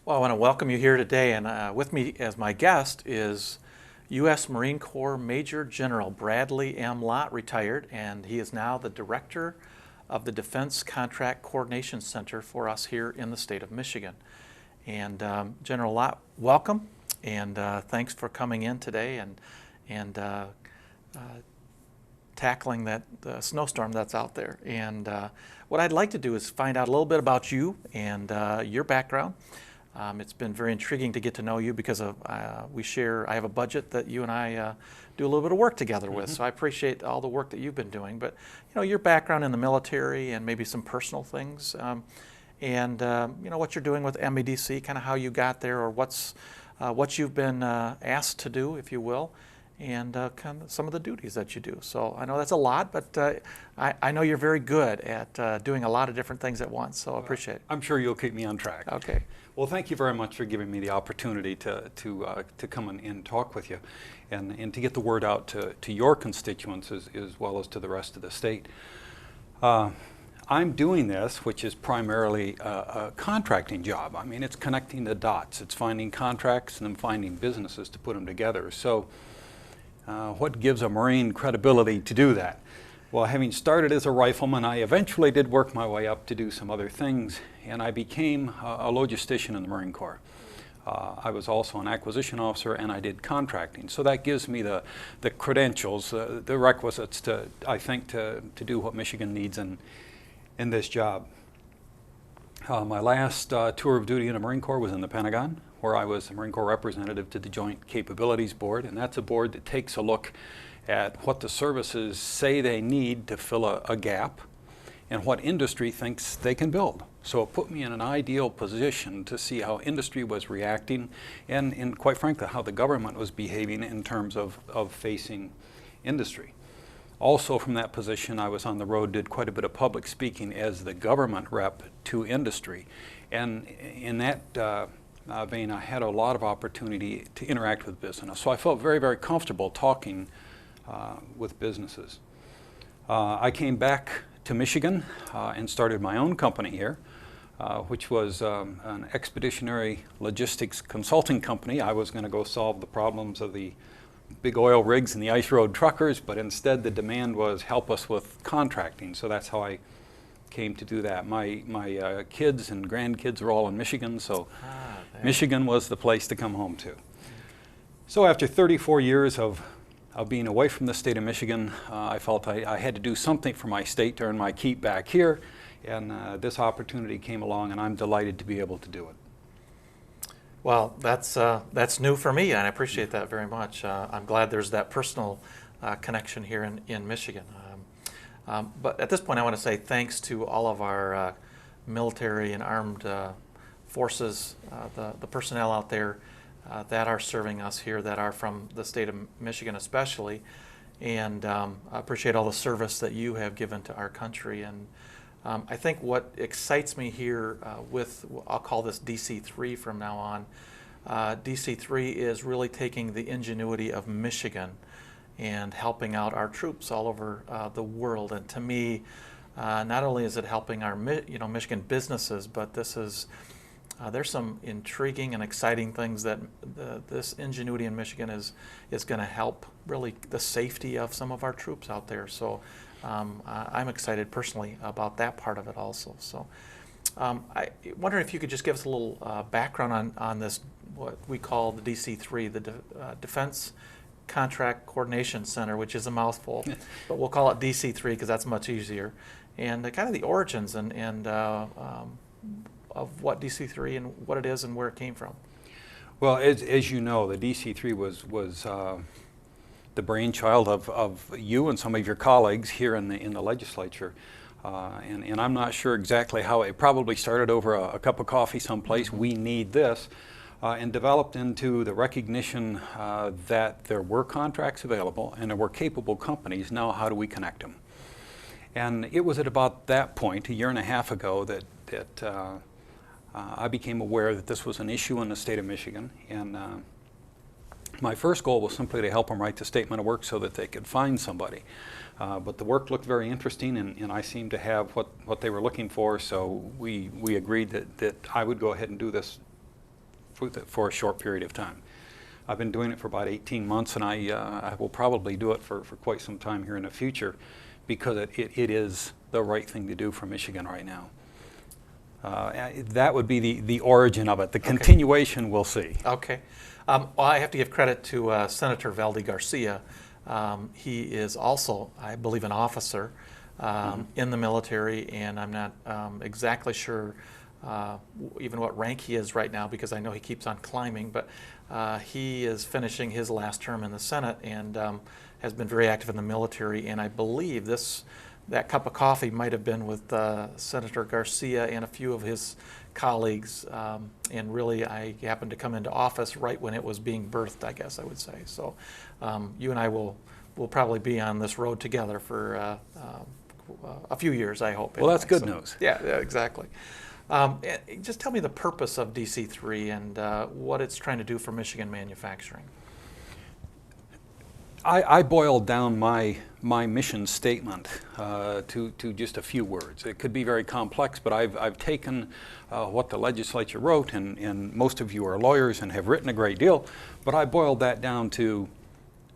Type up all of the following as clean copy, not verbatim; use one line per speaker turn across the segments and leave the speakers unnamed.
Well, I want to welcome you here today, and with me as my guest is U.S. Marine Corps Major General Bradley M. Lott, retired, and he is now the Director of the Defense Contract Coordination Center for us here in the state of Michigan. And General Lott, welcome, and thanks for coming in today and tackling that snowstorm that's out there. And what I'd like to do is find out a little bit about you and your background. It's been very intriguing to get to know you because of I have a budget that you and I do a little bit of work together with. So I appreciate all the work that you've been doing. But your background in the military and maybe some personal things, and what you're doing with MEDC, kind of how you got there, or what you've been asked to do, if you will, and kind of some of the duties that you do. So I know that's a lot, but I know you're very good at doing a lot of different things at once, so I appreciate it.
I'm sure you'll keep me on track.
Okay.
Well, thank you very much for giving me the opportunity to come and talk with you and to get the word out to your constituents as well as to the rest of the state. I'm doing this, which is primarily a contracting job. I mean, it's connecting the dots. It's finding contracts and then finding businesses to put them together. So what gives a Marine credibility to do that? Well, having started as a rifleman, I eventually did work my way up to do some other things, and I became a logistician in the Marine Corps. I was also an acquisition officer, and I did contracting. So that gives me the credentials, the requisites I think, to do what Michigan needs in this job. My last tour of duty in the Marine Corps was in the Pentagon, where I was the Marine Corps representative to the Joint Capabilities Board, and that's a board that takes a look at what the services say they need to fill a gap and what industry thinks they can build. So it put me in an ideal position to see how industry was reacting and quite frankly, how the government was behaving in terms of facing industry. Also from that position, I was on the road, did quite a bit of public speaking as the government rep to industry. And in that vein, I had a lot of opportunity to interact with business. So I felt very, very comfortable talking with businesses. I came back to Michigan and started my own company here, which was an expeditionary logistics consulting company. I was going to go solve the problems of the big oil rigs and the ice road truckers, but instead the demand was help us with contracting. So that's how I came to do that. My kids and grandkids are all in Michigan, so Michigan was the place to come home to. So after 34 years of being away from the state of Michigan, I felt I had to do something for my state to earn my keep back here, and this opportunity came along, and I'm delighted to be able to do it.
Well, that's new for me, and I appreciate that very much. I'm glad there's that personal connection here in Michigan. But at this point, I want to say thanks to all of our military and armed forces, the personnel out there that are serving us here, that are from the state of Michigan especially, and I appreciate all the service that you have given to our country. And I think what excites me here with, I'll call this DC-3 from now on, DC-3 is really taking the ingenuity of Michigan and helping out our troops all over the world. And to me, not only is it helping our Michigan businesses, but this is there's some intriguing and exciting things that this ingenuity in Michigan is going to help really the safety of some of our troops out there. So I'm excited personally about that part of it also. So I wonder if you could just give us a little background on this, what we call the DC-3, the Defense Contract Coordination Center, which is a mouthful, but we'll call it DC-3 because that's much easier. And kind of the origins and of what DC-3 and what it is and where it came from.
Well, as you know, the DC-3 was the brainchild of you and some of your colleagues here in the legislature. And I'm not sure exactly how it probably started over a cup of coffee someplace. We need this. And developed into the recognition that there were contracts available and there were capable companies. Now how do we connect them? And it was at about that point, a year and a half ago, that I became aware that this was an issue in the state of Michigan. And my first goal was simply to help them write the statement of work so that they could find somebody. But the work looked very interesting, and I seemed to have what they were looking for, so we agreed that I would go ahead and do this for a short period of time. I've been doing it for about 18 months, and I will probably do it for quite some time here in the future, because it is the right thing to do for Michigan right now. That would be the origin of it. The continuation, we'll see.
Okay. Well, I have to give credit to Senator Valdi Garcia. He is also, I believe, an officer in the military, and I'm not exactly sure even what rank he is right now, because I know he keeps on climbing, but he is finishing his last term in the Senate and has been very active in the military, and I believe that cup of coffee might have been with Senator Garcia and a few of his colleagues, and really I happened to come into office right when it was being birthed, I guess I would say. So you and I will probably be on this road together for a few years, I hope.
Well, that's good news.
Yeah, exactly. Just tell me the purpose of DC3 and what it's trying to do for Michigan manufacturing.
I boiled down my mission statement to just a few words. It could be very complex, but I've taken what the legislature wrote, and most of you are lawyers and have written a great deal, but I boiled that down to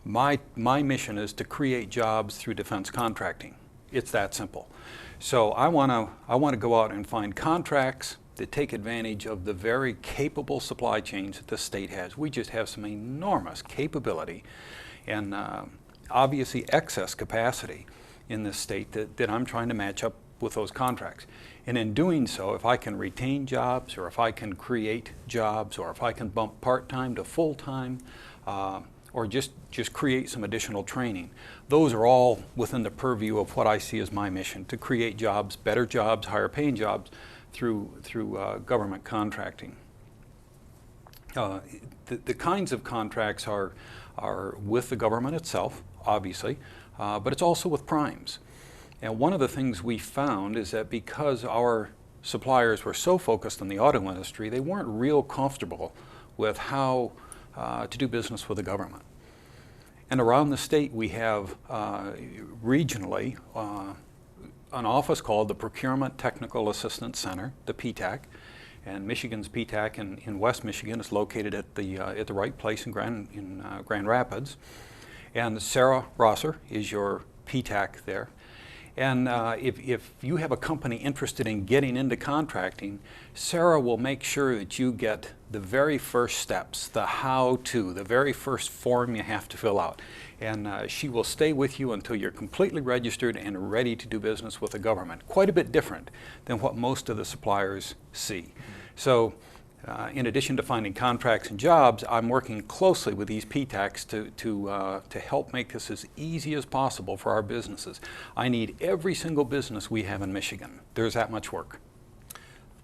my mission is to create jobs through defense contracting. It's that simple. So I want to go out and find contracts that take advantage of the very capable supply chains that the state has. We just have some enormous capability and obviously excess capacity in this state that I'm trying to match up with those contracts. And in doing so, if I can retain jobs, or if I can create jobs, or if I can bump part-time to full-time, or just create some additional training, those are all within the purview of what I see as my mission, to create jobs, better jobs, higher paying jobs through government contracting. The kinds of contracts are with the government itself, obviously, but it's also with primes. And one of the things we found is that because our suppliers were so focused on the auto industry, they weren't real comfortable with how to do business with the government. And around the state we have regionally an office called the Procurement Technical Assistance Center, the PTAC, and Michigan's PTAC in West Michigan is located at the right place in Grand Rapids. And Sarah Rosser is your PTAC there. And if you have a company interested in getting into contracting, Sarah will make sure that you get the very first steps, the how-to, the very first form you have to fill out. And she will stay with you until you're completely registered and ready to do business with the government. Quite a bit different than what most of the suppliers see. So in addition to finding contracts and jobs, I'm working closely with these PTACs to help make this as easy as possible for our businesses. I need every single business we have in Michigan. There's that much work.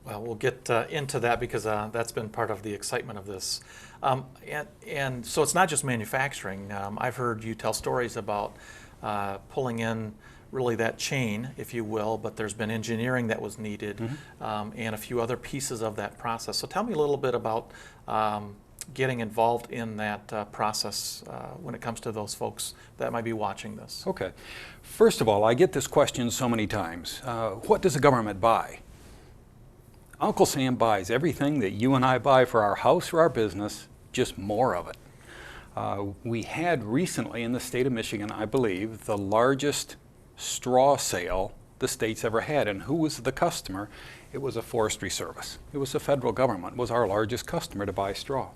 Well, we'll get into that, because that's been part of the excitement of this. And so it's not just manufacturing. I've heard you tell stories about pulling in really that chain, if you will, but there's been engineering that was needed, and a few other pieces of that process. So tell me a little bit about getting involved in that process when it comes to those folks that might be watching this.
Okay. First of all, I get this question so many times. What does the government buy? Uncle Sam buys everything that you and I buy for our house or our business, just more of it. We had recently in the state of Michigan, I believe, the largest straw sale the state's ever had. And who was the customer? It was a forestry service. It was the federal government was our largest customer to buy straw.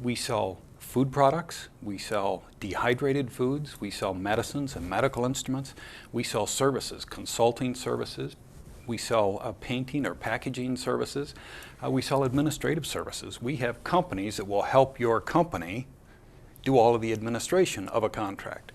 We sell food products, we sell dehydrated foods, we sell medicines and medical instruments, we sell services, consulting services, we sell painting or packaging services, we sell administrative services. We have companies that will help your company do all of the administration of a contract.